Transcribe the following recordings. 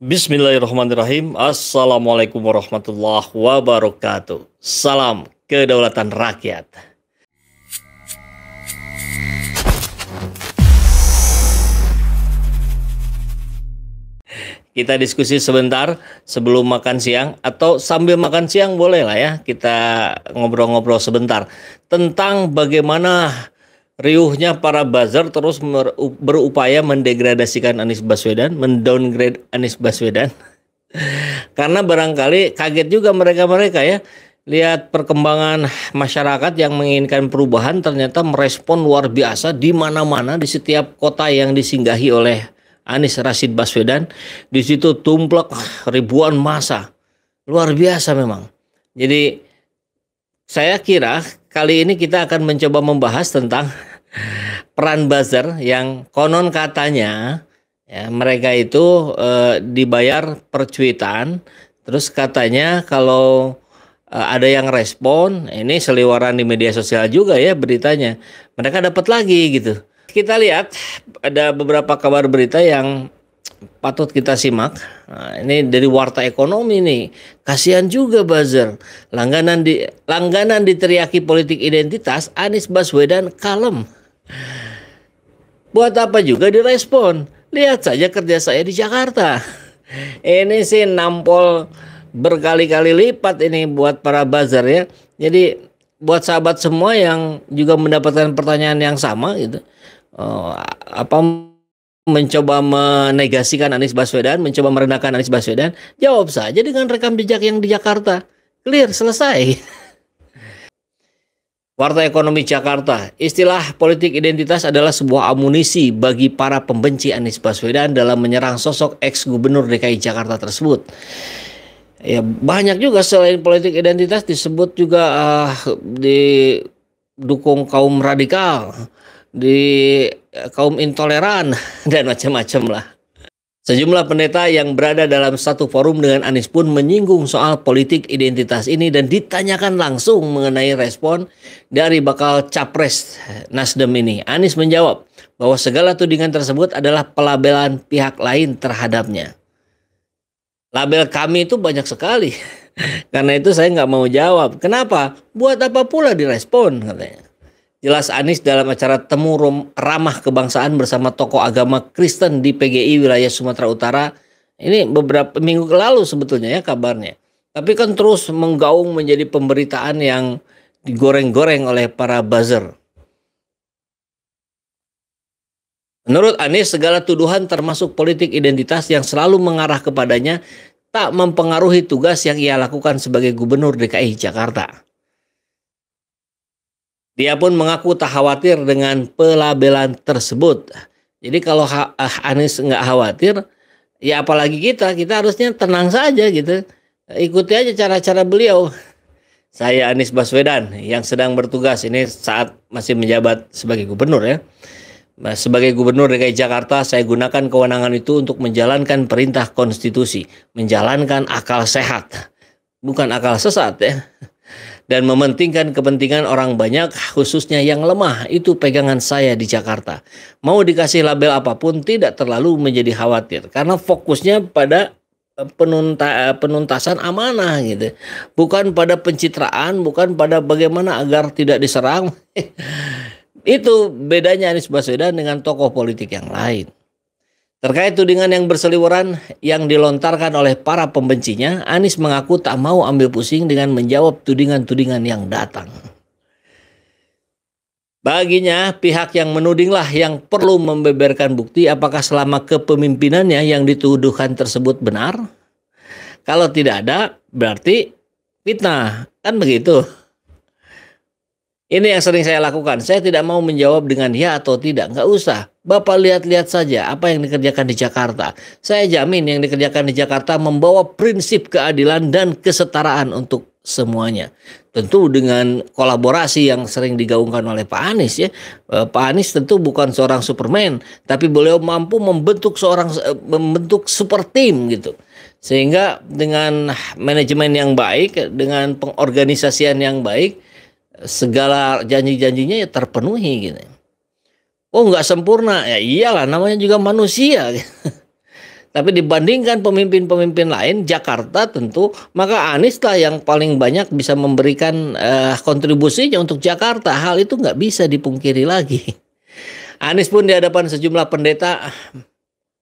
Bismillahirrahmanirrahim. Assalamualaikum warahmatullahi wabarakatuh. Salam kedaulatan rakyat. Kita diskusi sebentar sebelum makan siang atau sambil makan siang boleh lah ya. Kita ngobrol-ngobrol sebentar tentang bagaimana riuhnya para buzzer terus berupaya mendegradasikan Anies Baswedan, mendowngrade Anies Baswedan. Karena barangkali kaget juga mereka-mereka ya, lihat perkembangan masyarakat yang menginginkan perubahan ternyata merespon luar biasa di mana-mana, di setiap kota yang disinggahi oleh Anies Rashid Baswedan. Di situ tumplek ribuan massa. Luar biasa memang. Jadi saya kira kali ini kita akan mencoba membahas tentang peran buzzer yang konon katanya ya, mereka itu dibayar per cuitan. Terus katanya kalau ada yang respon, ini seliweran di media sosial juga ya beritanya, mereka dapat lagi gitu. Kita lihat ada beberapa kabar berita yang patut kita simak. Nah, ini dari Warta Ekonomi nih. Kasihan juga buzzer. Langganan diteriaki politik identitas, Anies Baswedan kalem. Buat apa juga direspon? Lihat saja kerja saya di Jakarta. Ini sih nampol berkali-kali lipat ini buat para buzzer ya. Jadi buat sahabat semua yang juga mendapatkan pertanyaan yang sama gitu. Mencoba menegasikan Anies Baswedan, mencoba merendahkan Anies Baswedan, jawab saja dengan rekam jejak yang di Jakarta. Clear, selesai. Warta Ekonomi Jakarta, istilah politik identitas adalah sebuah amunisi bagi para pembenci Anies Baswedan dalam menyerang sosok ex-gubernur DKI Jakarta tersebut. Ya, banyak juga selain politik identitas disebut juga didukung kaum radikal, di kaum intoleran dan macam-macam lah. Sejumlah pendeta yang berada dalam satu forum dengan Anies pun menyinggung soal politik identitas ini dan ditanyakan langsung mengenai respon dari bakal capres Nasdem ini. Anies menjawab bahwa segala tudingan tersebut adalah pelabelan pihak lain terhadapnya. Label kami itu banyak sekali. Karena itu saya nggak mau jawab. Kenapa? Buat apa pula direspon katanya. Jelas Anies dalam acara temu ramah kebangsaan bersama tokoh agama Kristen di PGI wilayah Sumatera Utara. Ini beberapa minggu lalu sebetulnya ya kabarnya. Tapi kan terus menggaung menjadi pemberitaan yang digoreng-goreng oleh para buzzer. Menurut Anies, segala tuduhan termasuk politik identitas yang selalu mengarah kepadanya tak mempengaruhi tugas yang ia lakukan sebagai gubernur DKI Jakarta. Dia pun mengaku tak khawatir dengan pelabelan tersebut. Jadi kalau Anies nggak khawatir, ya apalagi kita harusnya tenang saja gitu. Ikuti aja cara-cara beliau. Saya Anies Baswedan yang sedang bertugas ini saat masih menjabat sebagai gubernur ya. Sebagai gubernur DKI Jakarta, saya gunakan kewenangan itu untuk menjalankan perintah konstitusi. Menjalankan akal sehat, bukan akal sesat ya. Dan mementingkan kepentingan orang banyak, khususnya yang lemah. Itu pegangan saya di Jakarta. Mau dikasih label apapun tidak terlalu menjadi khawatir. Karena fokusnya pada penuntasan amanah gitu. Bukan pada pencitraan, bukan pada bagaimana agar tidak diserang. Itu bedanya Anies Baswedan dengan tokoh politik yang lain. Terkait tudingan yang berseliweran yang dilontarkan oleh para pembencinya, Anies mengaku tak mau ambil pusing dengan menjawab tudingan-tudingan yang datang. Baginya, pihak yang menudinglah yang perlu membeberkan bukti apakah selama kepemimpinannya yang dituduhkan tersebut benar. Kalau tidak ada, berarti fitnah. Kan begitu. Ini yang sering saya lakukan. Saya tidak mau menjawab dengan ya atau tidak. Nggak usah. Bapak lihat-lihat saja apa yang dikerjakan di Jakarta. Saya jamin yang dikerjakan di Jakarta membawa prinsip keadilan dan kesetaraan untuk semuanya. Tentu dengan kolaborasi yang sering digaungkan oleh Pak Anies ya. Pak Anies tentu bukan seorang Superman, tapi beliau mampu membentuk super team gitu. Sehingga dengan manajemen yang baik, dengan pengorganisasian yang baik, segala janji-janjinya ya terpenuhi gitu. Oh nggak sempurna, ya iyalah namanya juga manusia. Tapi dibandingkan pemimpin-pemimpin lain, Jakarta tentu, maka Anies lah yang paling banyak bisa memberikan kontribusinya untuk Jakarta. Hal itu nggak bisa dipungkiri lagi. Anies pun di hadapan sejumlah pendeta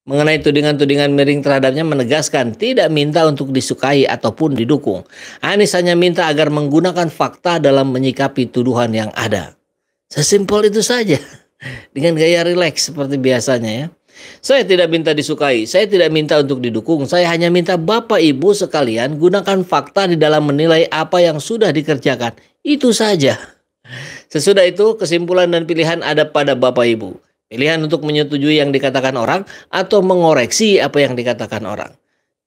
mengenai tudingan-tudingan miring terhadapnya menegaskan tidak minta untuk disukai ataupun didukung. Anies hanya minta agar menggunakan fakta dalam menyikapi tuduhan yang ada. Sesimpel itu saja. Dengan gaya rileks seperti biasanya ya. Saya tidak minta disukai, saya tidak minta untuk didukung, saya hanya minta Bapak Ibu sekalian gunakan fakta di dalam menilai apa yang sudah dikerjakan. Itu saja. Sesudah itu kesimpulan dan pilihan ada pada Bapak Ibu. Pilihan untuk menyetujui yang dikatakan orang atau mengoreksi apa yang dikatakan orang.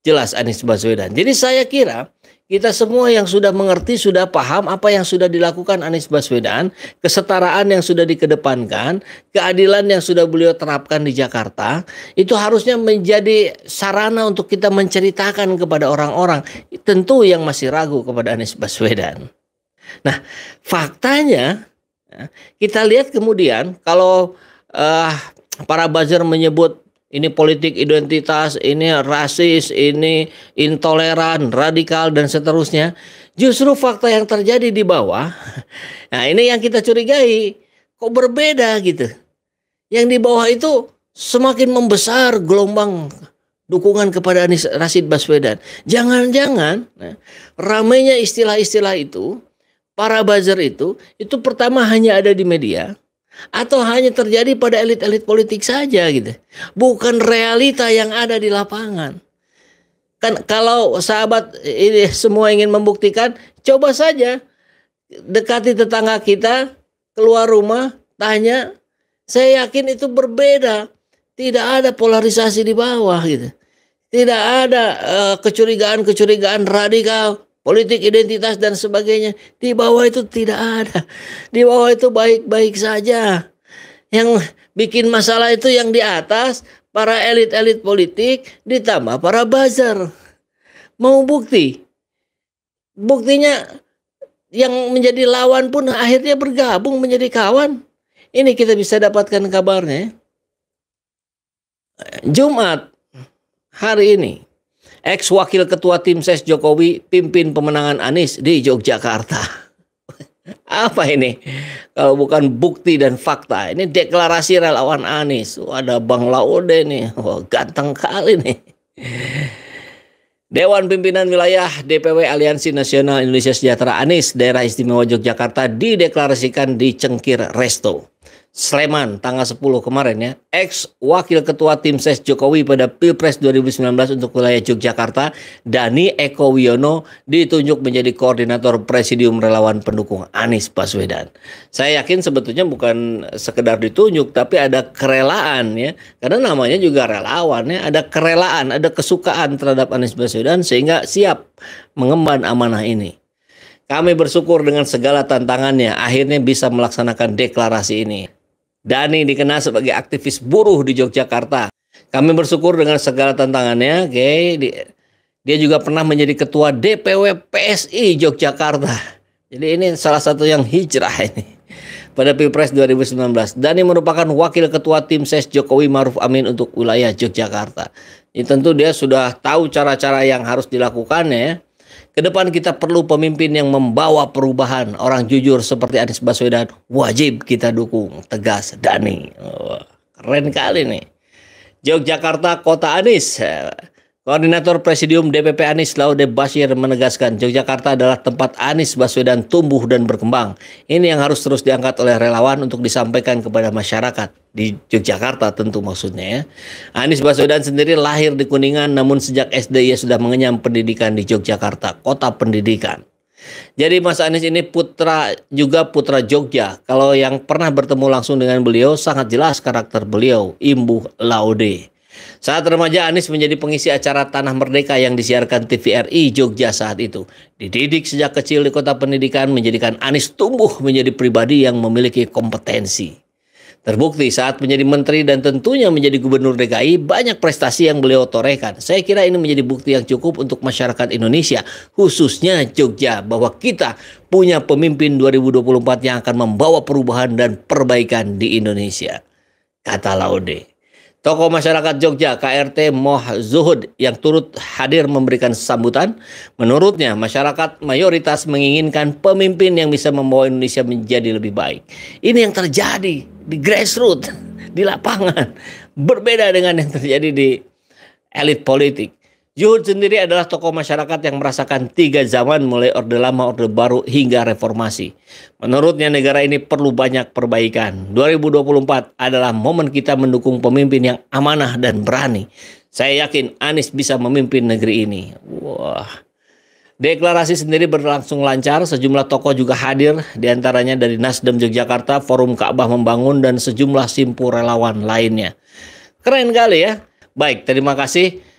Jelas Anies Baswedan. Jadi saya kira kita semua yang sudah mengerti, sudah paham apa yang sudah dilakukan Anies Baswedan, kesetaraan yang sudah dikedepankan, keadilan yang sudah beliau terapkan di Jakarta, itu harusnya menjadi sarana untuk kita menceritakan kepada orang-orang, tentu yang masih ragu kepada Anies Baswedan. Nah, faktanya kita lihat kemudian kalau para buzzer menyebut ini politik identitas, ini rasis, ini intoleran, radikal, dan seterusnya. Justru fakta yang terjadi di bawah, nah ini yang kita curigai. Kok berbeda gitu. Yang di bawah itu semakin membesar gelombang dukungan kepada Anies Rashid Baswedan. Jangan-jangan ramainya istilah-istilah itu, para buzzer itu pertama hanya ada di media, atau hanya terjadi pada elit-elit politik saja gitu. Bukan realita yang ada di lapangan. Kan kalau sahabat ini semua ingin membuktikan, coba saja dekati tetangga kita, keluar rumah, tanya, saya yakin itu berbeda. Tidak ada polarisasi di bawah gitu. Tidak ada kecurigaan-kecurigaan radikal, politik identitas dan sebagainya. Di bawah itu tidak ada. Di bawah itu baik-baik saja. Yang bikin masalah itu yang di atas, para elit-elit politik ditambah para buzzer. Mau bukti? Buktinya yang menjadi lawan pun akhirnya bergabung menjadi kawan. Ini kita bisa dapatkan kabarnya. Jumat hari ini, ex-wakil ketua tim ses Jokowi pimpin pemenangan Anies di Yogyakarta. Apa ini? Kalau bukan bukti dan fakta. Ini deklarasi relawan Anies. Ada Bang Laude nih. Wah, ganteng kali nih. Dewan Pimpinan Wilayah DPW Aliansi Nasional Indonesia Sejahtera Anies Daerah Istimewa Yogyakarta dideklarasikan di Cengkir Resto, Sleman tanggal 10 kemarin ya. Ex wakil ketua tim ses Jokowi pada Pilpres 2019 untuk wilayah Yogyakarta, Dani Eko Wiono ditunjuk menjadi koordinator presidium relawan pendukung Anies Baswedan. Saya yakin sebetulnya bukan sekedar ditunjuk, tapi ada kerelaan ya. Karena namanya juga relawan ya, ada kerelaan, ada kesukaan terhadap Anies Baswedan sehingga siap mengemban amanah ini. Kami bersyukur dengan segala tantangannya akhirnya bisa melaksanakan deklarasi ini. Dani dikenal sebagai aktivis buruh di Yogyakarta. Kami bersyukur dengan segala tantangannya. Dia juga pernah menjadi ketua DPW PSI Yogyakarta. Jadi ini salah satu yang hijrah ini. Pada Pilpres 2019, Dani merupakan wakil ketua tim ses Jokowi Maruf Amin untuk wilayah Yogyakarta. Ini tentu dia sudah tahu cara-cara yang harus dilakukannya ya. Kedepan kita perlu pemimpin yang membawa perubahan. Orang jujur seperti Anies Baswedan wajib kita dukung. Tegas Dani. Oh, keren kali nih. Yogyakarta Kota Anies. Koordinator Presidium DPP Anies Laude Bashir menegaskan Yogyakarta adalah tempat Anies Baswedan tumbuh dan berkembang. Ini yang harus terus diangkat oleh relawan untuk disampaikan kepada masyarakat di Yogyakarta tentu maksudnya ya. Anies Baswedan sendiri lahir di Kuningan namun sejak SD ia sudah mengenyam pendidikan di Yogyakarta, kota pendidikan. Jadi Mas Anies ini putra Jogja. Kalau yang pernah bertemu langsung dengan beliau sangat jelas karakter beliau, imbuh Laude. Saat remaja Anies menjadi pengisi acara Tanah Merdeka yang disiarkan TVRI Jogja saat itu. Dididik sejak kecil di kota pendidikan menjadikan Anies tumbuh menjadi pribadi yang memiliki kompetensi. Terbukti saat menjadi menteri dan tentunya menjadi gubernur DKI banyak prestasi yang beliau torehkan. Saya kira ini menjadi bukti yang cukup untuk masyarakat Indonesia khususnya Jogja bahwa kita punya pemimpin 2024 yang akan membawa perubahan dan perbaikan di Indonesia. Kata Laude. Tokoh masyarakat Jogja KRT Moh Zuhud yang turut hadir memberikan sambutan. Menurutnya masyarakat mayoritas menginginkan pemimpin yang bisa membawa Indonesia menjadi lebih baik. Ini yang terjadi di grassroots, di lapangan. Berbeda dengan yang terjadi di elit politik. Zuhud sendiri adalah tokoh masyarakat yang merasakan 3 zaman mulai Orde Lama, Orde Baru hingga reformasi. Menurutnya negara ini perlu banyak perbaikan. 2024 adalah momen kita mendukung pemimpin yang amanah dan berani. Saya yakin Anies bisa memimpin negeri ini. Wah. Deklarasi sendiri berlangsung lancar, sejumlah tokoh juga hadir, diantaranya dari Nasdem Yogyakarta, Forum Ka'bah Membangun, dan sejumlah simpul relawan lainnya. Keren kali ya. Baik, terima kasih.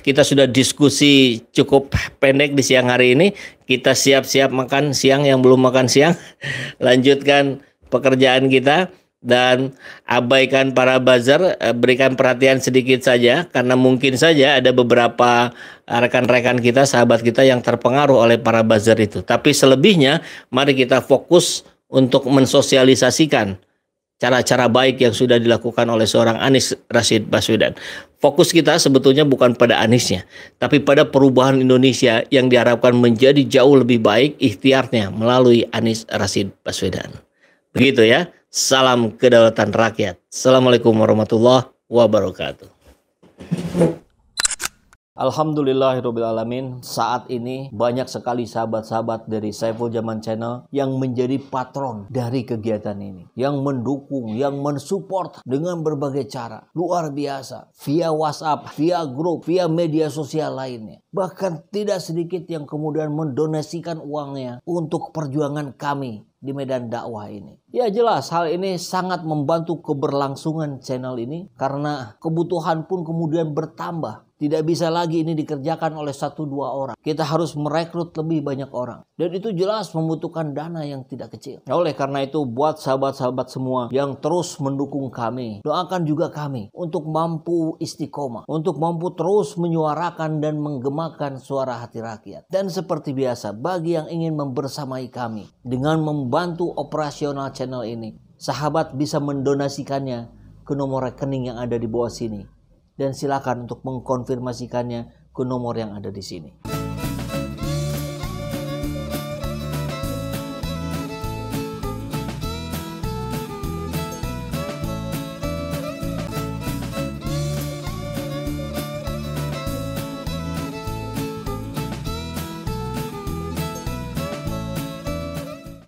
Kita sudah diskusi cukup pendek di siang hari ini. Kita siap-siap makan siang yang belum makan siang. Lanjutkan pekerjaan kita dan abaikan para buzzer. Berikan perhatian sedikit saja karena mungkin saja ada beberapa rekan-rekan kita, sahabat kita yang terpengaruh oleh para buzzer itu. Tapi selebihnya mari kita fokus untuk mensosialisasikan cara-cara baik yang sudah dilakukan oleh seorang Anies Rashid Baswedan. Fokus kita sebetulnya bukan pada Aniesnya, tapi pada perubahan Indonesia yang diharapkan menjadi jauh lebih baik ikhtiarnya melalui Anies Rashid Baswedan. Begitu ya. Salam kedaulatan rakyat. Assalamualaikum warahmatullahi wabarakatuh. Alhamdulillahirrahmanirrahim. Saat ini banyak sekali sahabat-sahabat dari Saiful Zaman Channel yang menjadi patron dari kegiatan ini, yang mendukung, yang mensupport dengan berbagai cara. Luar biasa, via WhatsApp, via grup, via media sosial lainnya. Bahkan tidak sedikit yang kemudian mendonasikan uangnya untuk perjuangan kami di medan dakwah ini. Ya jelas hal ini sangat membantu keberlangsungan channel ini karena kebutuhan pun kemudian bertambah. Tidak bisa lagi ini dikerjakan oleh 1-2 orang. Kita harus merekrut lebih banyak orang. Dan itu jelas membutuhkan dana yang tidak kecil. Nah, oleh karena itu buat sahabat-sahabat semua yang terus mendukung kami, doakan juga kami untuk mampu istiqomah, untuk mampu terus menyuarakan dan menggemakan suara hati rakyat. Dan seperti biasa, bagi yang ingin membersamai kami dengan membantu operasional channel ini, sahabat bisa mendonasikannya ke nomor rekening yang ada di bawah sini. Dan silakan untuk mengkonfirmasikannya ke nomor yang ada di sini.